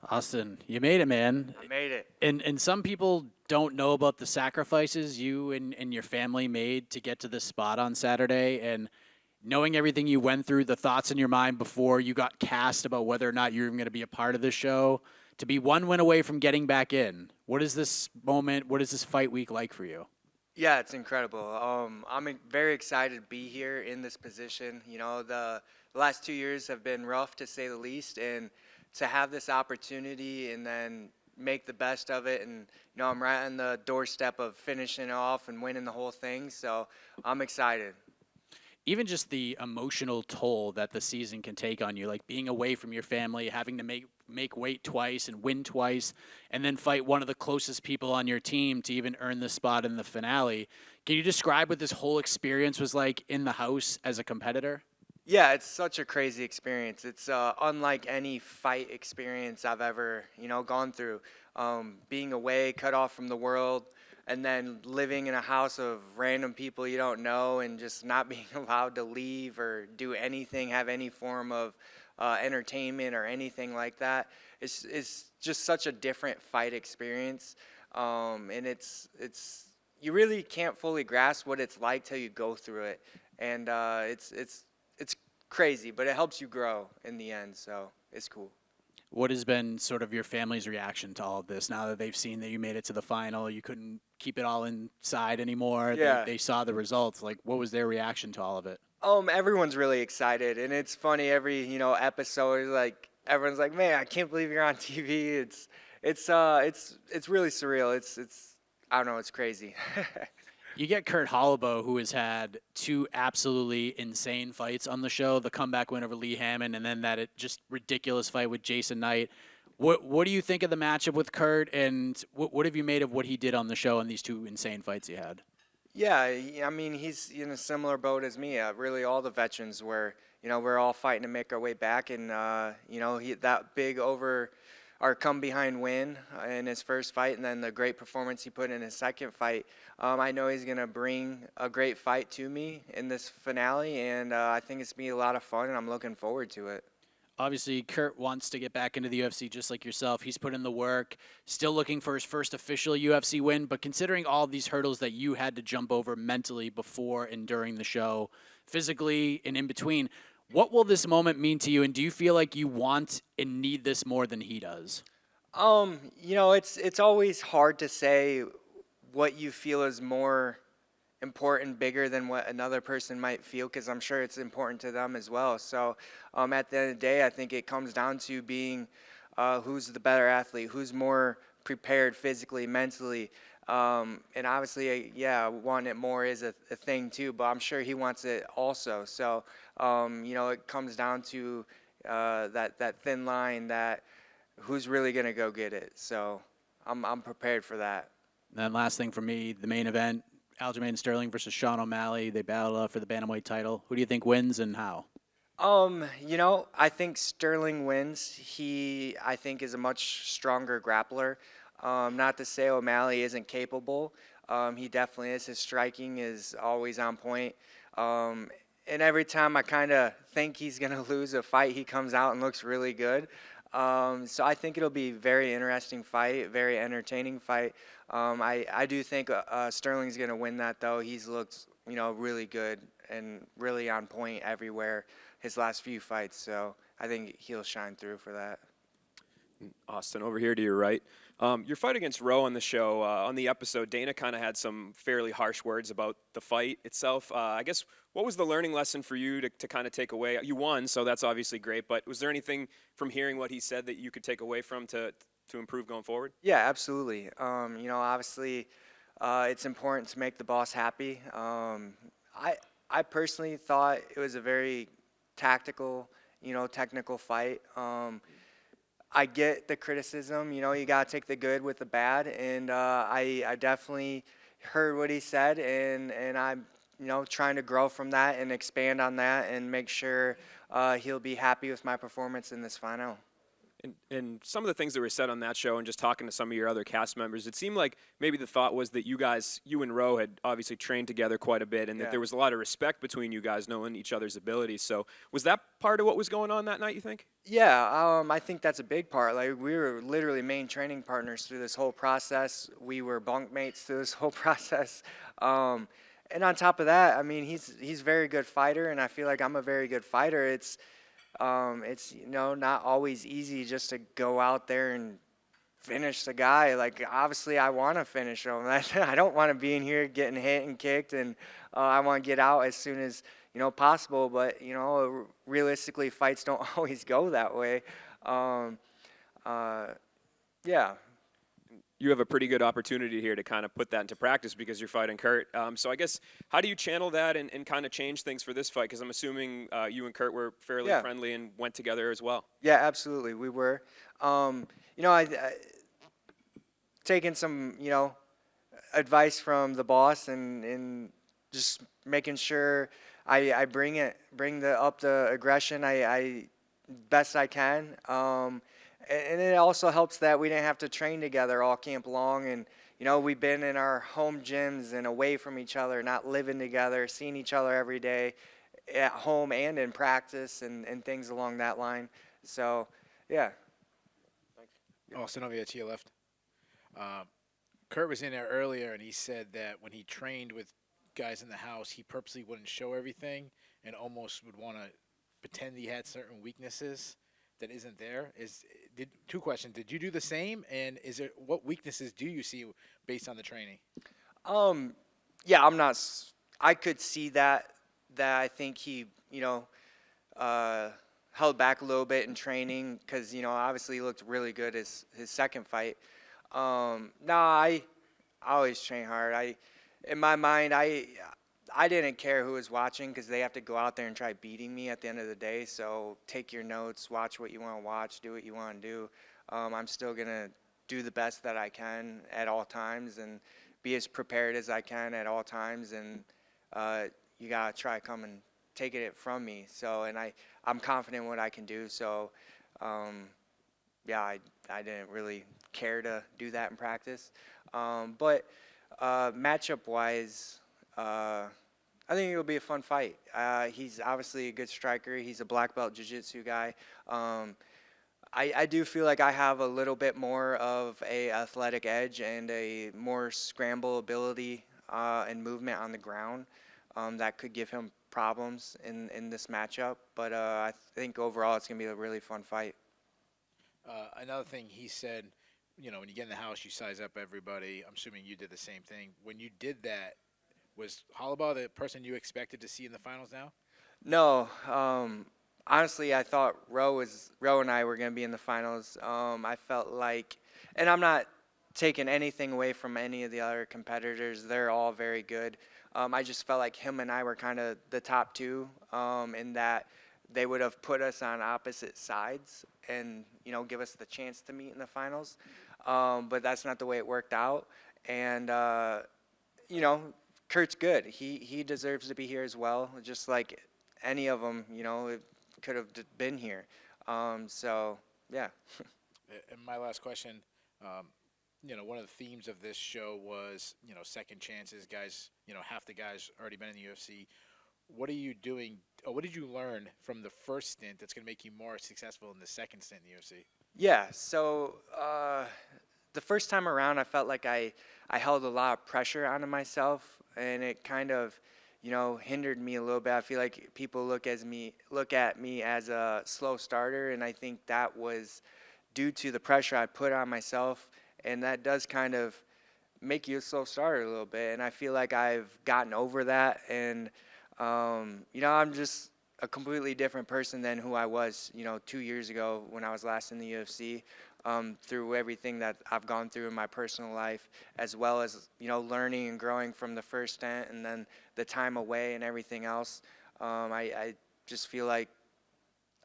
Austin, you made it, man. I made it. And some people don't know about the sacrifices you and your family made to get to this spot on Saturday. And knowing everything you went through, the thoughts in your mind before you got cast about whether or not you're even going to be a part of this show, to be one win away from getting back in. What is this moment? What is this fight week like for you? Yeah, it's incredible. Very excited to be here in this position. The last 2 years have been rough to say the least, and to have this opportunity and then make the best of it. And I'm right on the doorstep of finishing off and winning the whole thing. So I'm excited. Even just the emotional toll that the season can take on you, like being away from your family, having to make weight twice and win twice, and then fight one of the closest people on your team to even earn the spot in the finale. Can you describe what this whole experience was like in the house as a competitor? Yeah, it's such a crazy experience. It's unlike any fight experience I've ever, gone through. Being away, cut off from the world, and then living in a house of random people you don't know, and just not being allowed to leave or do anything, have any form of entertainment or anything like that. It's just such a different fight experience, and it's you really can't fully grasp what it's like till you go through it, and it's crazy, but it helps you grow in the end, so it's cool. What has been sort of your family's reaction to all of this now that they've seen that you made it to the final? You couldn't keep it all inside anymore. Yeah. They saw the results. Like, what was their reaction to all of it? Everyone's really excited, and it's funny every episode. Like everyone's like, "Man, I can't believe you're on TV." It's really surreal. It's I don't know. It's crazy. You get Kurt Holobaugh, who has had two absolutely insane fights on the show, the comeback win over Lee Hammond, and then just ridiculous fight with Jason Knight. What do you think of the matchup with Kurt, and what have you made of what he did on the show in these two insane fights he had? Yeah, I mean, he's in a similar boat as me. Really, all the veterans were, we're all fighting to make our way back, and he that big over or come behind win in his first fight, and then the great performance he put in his second fight. I know he's gonna bring a great fight to me in this finale, and I think it's gonna be a lot of fun, and I'm looking forward to it. Obviously, Kurt wants to get back into the UFC just like yourself. He's put in the work, still looking for his first official UFC win. But considering all of these hurdles that you had to jump over mentally before and during the show, physically and in between, what will this moment mean to you? And do you feel like you want and need this more than he does? It's always hard to say what you feel is more important, bigger than what another person might feel, because I'm sure it's important to them as well. So at the end of the day, I think it comes down to being who's the better athlete, who's more prepared physically, mentally. And obviously, yeah, wanting it more is a thing too, but I'm sure he wants it also. So, it comes down to that thin line, that who's really going to go get it. So I'm prepared for that. And then last thing for me, the main event, Aljamain Sterling versus Sean O'Malley. They battle for the bantamweight title. Who do you think wins and how? I think Sterling wins. I think, is a much stronger grappler. Not to say O'Malley isn't capable. He definitely is. His striking is always on point. And every time I kind of think he's going to lose a fight, he comes out and looks really good. So I think it'll be a very interesting fight, very entertaining fight. I do think Sterling's going to win that, though. He's looked, really good and really on point everywhere his last few fights. So I think he'll shine through for that. Austin, over here to your right. Your fight against Rowe on the show, on the episode, Dana kind of had some fairly harsh words about the fight itself. I guess, what was the learning lesson for you to kind of take away? You won, so that's obviously great, but was there anything from hearing what he said that you could take away from to improve going forward? Yeah, absolutely. Obviously, it's important to make the boss happy. I personally thought it was a very tactical, technical fight. I get the criticism, you got to take the good with the bad, and I definitely heard what he said, and I'm, trying to grow from that and expand on that and make sure he'll be happy with my performance in this final. And some of the things that were said on that show and just talking to some of your other cast members, it seemed like maybe the thought was that you and Roe had obviously trained together quite a bit and that there was a lot of respect between you guys knowing each other's abilities. So was that part of what was going on that night, you think? Yeah, I think that's a big part. Like, we were literally main training partners through this whole process. We were bunk mates through this whole process. And on top of that, I mean, he's a very good fighter, and I feel like I'm a very good fighter. It's not always easy just to go out there and finish the guy. Like, obviously, I want to finish him. I don't want to be in here getting hit and kicked, and I want to get out as soon as possible. But realistically, fights don't always go that way. Yeah. You have a pretty good opportunity here to kind of put that into practice because you're fighting Kurt. So I guess, how do you channel that and kind of change things for this fight? Because I'm assuming you and Kurt were fairly friendly and went together as well. Yeah, absolutely, we were. I taking some advice from the boss and just making sure I bring the aggression I best I can. And it also helps that we didn't have to train together all camp long, and we've been in our home gyms and away from each other, not living together, seeing each other every day at home and in practice and things along that line. So yeah. Austin, over here to your left. Kurt was in there earlier, and he said that when he trained with guys in the house, he purposely wouldn't show everything and almost would want to pretend he had certain weaknesses that isn't there. Two questions. Did you do the same? And what weaknesses do you see based on the training? Yeah, I could see that I think he, held back a little bit in training because, obviously he looked really good his second fight. I always train hard. In my mind, I didn't care who was watching because they have to go out there and try beating me at the end of the day. So take your notes, watch what you want to watch, do what you want to do. I'm still going to do the best that I can at all times and be as prepared as I can at all times. And you got to try come and take it from me. So, and I'm confident in what I can do. So, I didn't really care to do that in practice. But matchup-wise, I think it'll be a fun fight. He's obviously a good striker. He's a black belt jiu-jitsu guy. I do feel like I have a little bit more of a athletic edge and a more scramble ability and movement on the ground that could give him problems in this matchup. But I think overall it's going to be a really fun fight. Another thing he said, when you get in the house, you size up everybody. I'm assuming you did the same thing. When you did that, was Holobaugh the person you expected to see in the finals now? No. Honestly, I thought Roe and I were going to be in the finals. I felt like, and I'm not taking anything away from any of the other competitors. They're all very good. I just felt like him and I were kind of the top two in that they would have put us on opposite sides and, give us the chance to meet in the finals. But that's not the way it worked out. And, Kurt's good. He deserves to be here as well, just like any of them, it could have been here. So, yeah. And my last question, one of the themes of this show was, second chances. Guys, half the guys already been in the UFC. What are you doing, or what did you learn from the first stint that's going to make you more successful in the second stint in the UFC? Yeah, so the first time around, I felt like I held a lot of pressure onto myself, and it kind of, hindered me a little bit. I feel like people look at me as a slow starter, and I think that was due to the pressure I put on myself, and that does kind of make you a slow starter a little bit. And I feel like I've gotten over that, and I'm just a completely different person than who I was, 2 years ago when I was last in the UFC. Through everything that I've gone through in my personal life, as well as, learning and growing from the first stint and then the time away and everything else. I just feel like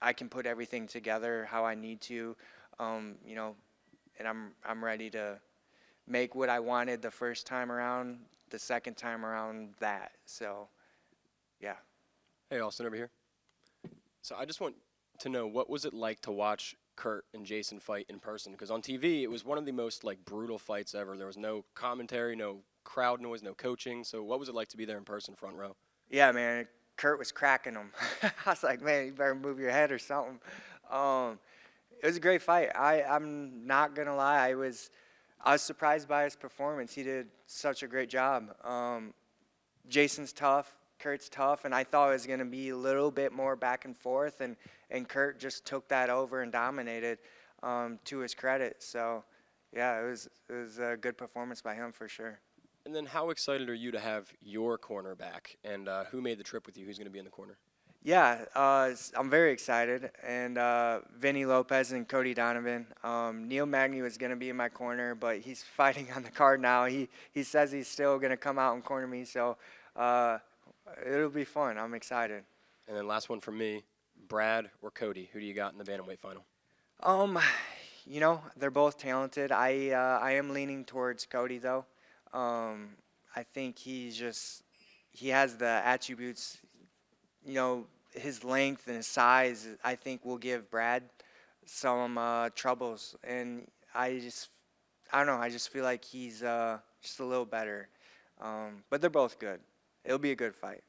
I can put everything together how I need to, and I'm ready to make what I wanted the first time around, the second time around that. So, yeah. Hey, Austin, over here. So I just want to know, what was it like to watch Kurt and Jason fight in person? Because on TV, it was one of the most like brutal fights ever. There was no commentary, no crowd noise, no coaching. So what was it like to be there in person, front row? Yeah, man, Kurt was cracking him. I was like, man, you better move your head or something. It was a great fight. I'm not gonna lie, I was surprised by his performance. He did such a great job. Jason's tough, Kurt's tough, and I thought it was gonna be a little bit more back and forth, and Kurt just took that over and dominated, to his credit. So, yeah, it was a good performance by him for sure. And then how excited are you to have your corner back? And who made the trip with you? Who's going to be in the corner? Yeah, I'm very excited. And Vinny Lopez and Cody Donovan. Neil Magny was going to be in my corner, but he's fighting on the card now. He says he's still going to come out and corner me, so it'll be fun. I'm excited. And then last one from me, Brad or Cody? Who do you got in the bantamweight final? You know, they're both talented. I am leaning towards Cody, though. I think he has the attributes, you know, his length and his size, I think will give Brad some troubles. And I don't know, I just feel like he's just a little better. But they're both good. It'll be a good fight.